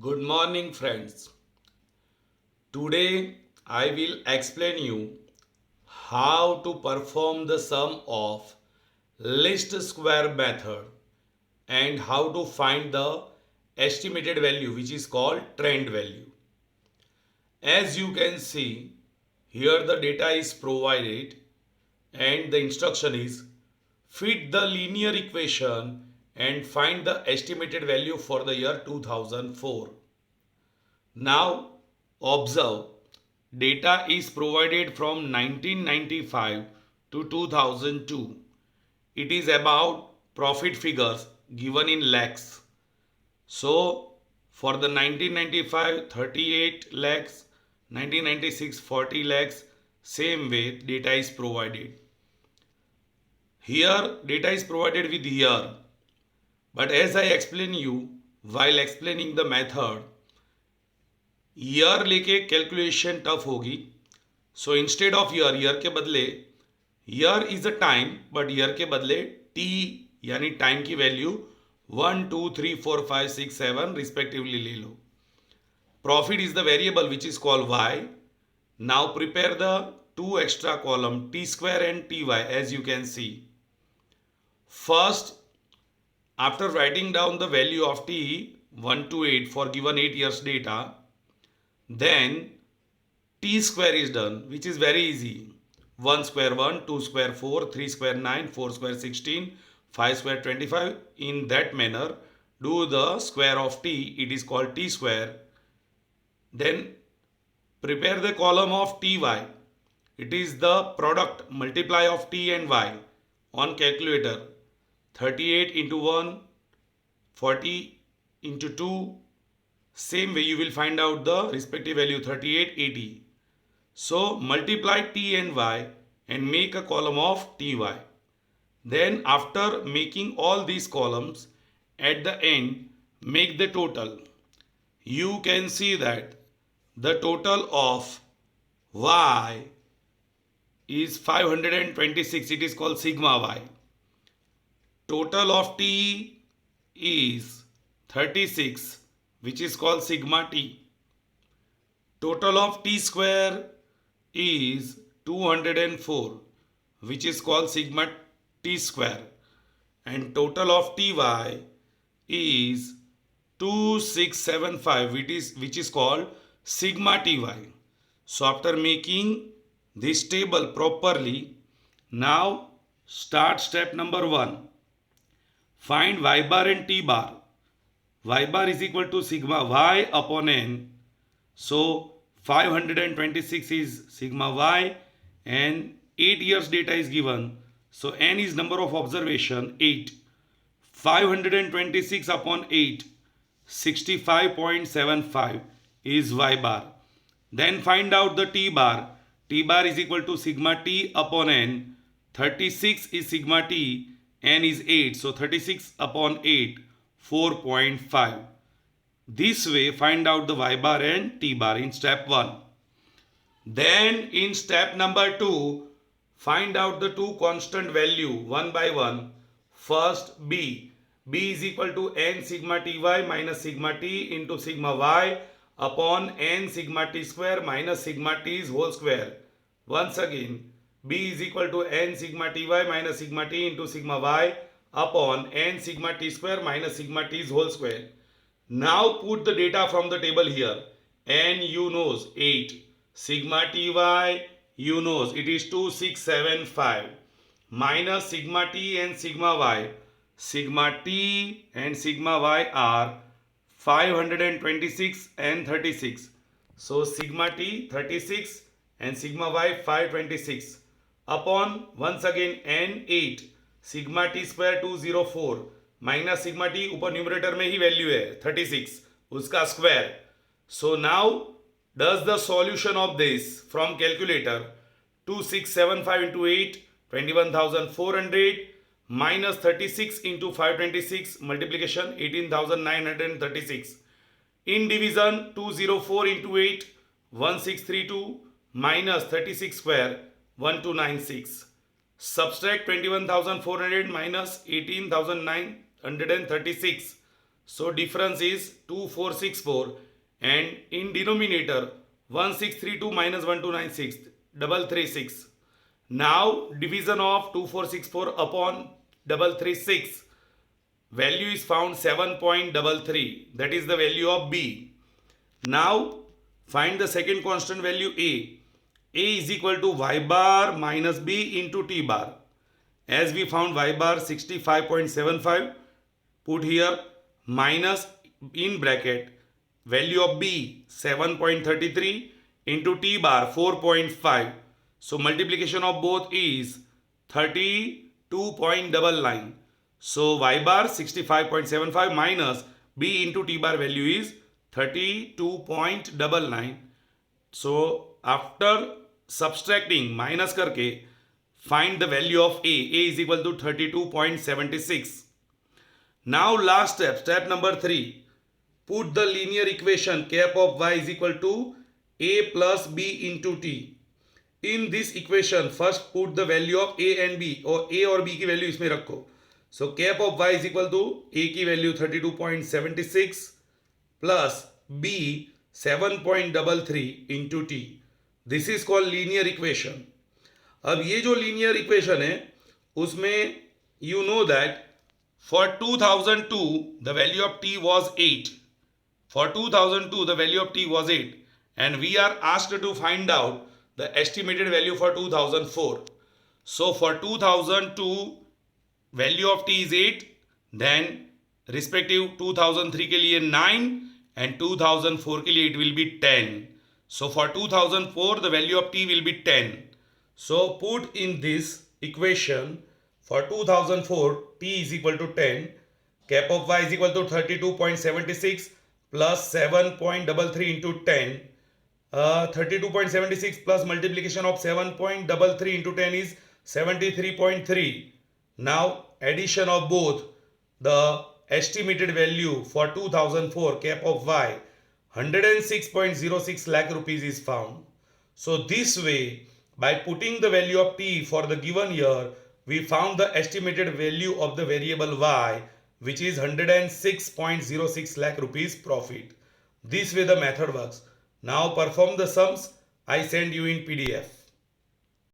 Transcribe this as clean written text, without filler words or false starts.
Good morning, friends. Today I will explain you how to perform the sum of least square method and how to find the estimated value, which is called trend value. As you can see, here the data is provided and the instruction is fit the linear equation and find the estimated value for the year 2004. Now observe, data is provided from 1995 to 2002. It is about profit figures given in lakhs. So for the 1995 38 lakhs, 1996 40 lakhs, same way data is provided. Here data is provided with year. But as I explain you while explaining the method, year लेके calculation tough होगी. So instead of year के बदले year is a time, but year के बदले T यानी time की value 1 2 3 4 5 6 7 respectively ले लो. Profit is the variable which is called Y. Now prepare the two extra column T square and T Y as you can see. First, after writing down the value of t 1 to 8 for given 8 years data, then t square is done, which is very easy. 1 square 1, 2 square 4, 3 square 9, 4 square 16, 5 square 25. In that manner, do the square of t, it is called t square. Then prepare the column of ty. It is the product multiply of t and y on calculator. 38 into 1, 40 into 2. Same way you will find out the respective value 38, 80. So multiply t and y and make a column of ty. Then after making all these columns, at the end make the total. You can see that the total of y is 526. It is called sigma y. Total of t is 36, which is called sigma t. Total of t square is 204, which is called sigma t square. And total of ty is 2675, which is called sigma ty. So after making this table properly, now start step number 1. Find y bar and t bar. Y bar is equal to sigma y upon n. So 526 is sigma y and 8 years data is given. So n is number of observation 8. 526 upon 8, 65.75 is y bar. Then find out the t bar. T bar is equal to sigma t upon n. 36 is sigma t. N is 8, so 36 upon 8, 4.5. This way find out the y bar and t bar in step 1. Then in step number 2, find out the two constant value one by one. First b. B is equal to n sigma ty minus sigma t into sigma y upon n sigma t square minus sigma t's whole square. Once again, b is equal to n sigma ty minus sigma t into sigma y upon n sigma t square minus sigma t's whole square. Now put the data from the table here. N you knows 8. Sigma ty you knows it is 2675 minus sigma t and sigma y. Sigma t and sigma y are 526 and 36. So sigma t 36 and sigma y 526 upon once again n 8 sigma t square 204 minus sigma T ऊपर numerator में ही value है 36 उसका square. So now does the solution of this from calculator. 2675 into 8 21,400 minus 36 into 526 multiplication 18,936. In division 204 into 8 1632 minus 36 square 1296. Subtract 21,400 minus 18,936. So difference is 2464 and in denominator 1632 minus 1296 336. Now division of 2464 upon 336, value is found 7.33, that is the value of B. Now find the second constant value A. A is equal to y bar minus B into T bar. As we found y bar 65.75, put here minus in bracket value of B 7.33 into T bar 4.5. So multiplication of both is 32.99. So y bar 65.75 minus B into T bar value is 32.99. So after subtracting minus करके find the value of A. A is equal to 32.76. Now last step, step number 3. Put the linear equation cap of y is equal to A plus B into T. In this equation, first put the value of A and B, or A और B की value इसमें रखो. So cap of y is equal to A की value 32.76 plus B 7.33 into T. This is called linear equation. अब ये जो linear equation है उसमें you know that for 2002 the value of T was 8. For 2002 the value of T was 8 and we are asked to find out the estimated value for 2004. So for 2002 value of T is 8, then respective 2003 के लिए 9 and 2004 के लिए it will be 10. So for 2004 the value of T will be 10. So put in this equation for 2004 T is equal to 10, cap of y is equal to 32.76 plus 7.33 into 10. 32.76 plus multiplication of 7.33 into 10 is 73.3. Now addition of both, the estimated value for 2004 cap of y 106.06 lakh rupees is found. So this way, by putting the value of T for the given year, we found the estimated value of the variable y, which is 106.06 lakh rupees profit. This way the method works. Now perform the sums. I send you in PDF.